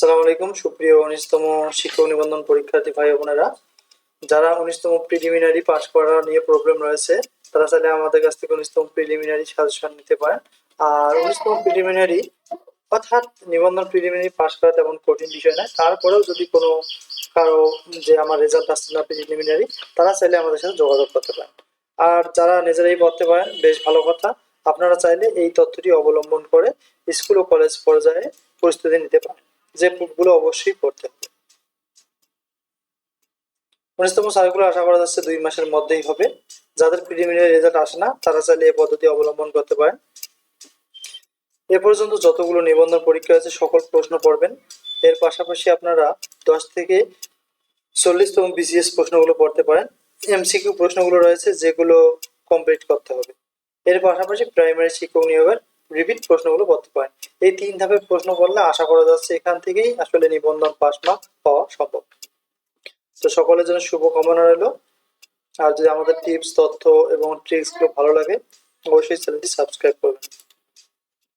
আসসালামু আলাইকুম সুপ্রিয় 19তম শিক্ষক নিবন্ধন পরীক্ষার্থী ভাই বোনেরা, যারা 19তম প্রিলিমিনারি পাস করা নিয়ে প্রবলেম রয়েছে তারা চাইলে আমাদের কাছ থেকে 19তম প্রিলিমিনারি সাজেশন নিতে পারেন। আর 19তম প্রিলিমিনারি অর্থাৎ নিবন্ধন প্রিলিমিনারি পাস করা তেমন কঠিন বিষয় না, তারপরেও যদি কোনো কারো যে আমার রেজাল্ট আসছে না প্রিলিমিনারি, তারা চাইলে আমাদের সাথে যোগাযোগ করতে পারেন। আর যারা নিজেরাই পড়তে পারেন বেশ ভালো কথা, আপনারা চাইলে এই তথ্যটি অবলম্বন করে স্কুল ও কলেজ পর্যায়ে প্রস্তুতি নিতে পারেন, যে বুকগুলো অবশ্যই পড়তে হবে। 19তম সার্কুলার আশা করা যাচ্ছে 2 মাসের মধ্যেই হবে। যাদের প্রিলিমিনারি রেজাল্ট আসে না তারা চাইলে এই পদ্ধতি অবলম্বন করতে পারেন। এ পর্যন্ত যতগুলো নিবন্ধন পরীক্ষা আছে সকল প্রশ্ন পড়বেন। এর পাশাপাশি আপনারা 10 থেকে 40তম বিসিএস প্রশ্নগুলো পড়তে পারেন। এমসিকিউ প্রশ্নগুলো রয়েছে যেগুলো কমপ্লিট করতে হবে। এর পাশাপাশি প্রাইমারি শিক্ষক নিয়োগের রিপিট প্রশ্নগুলো পড়তে পারেন। এই 3 ধাপের প্রশ্ন পড়লে আশা করা যাচ্ছে এখান থেকেই আসলে নিবন্ধন পাস মার্ক পাওয়া সম্ভব। তো সকলের জন্য শুভকামনা রইল। আর যদি আমাদের টিপস তথ্য এবং ট্রিক্সগুলো ভালো লাগে অবশ্যই চ্যানেলটি সাবস্ক্রাইব করবেন।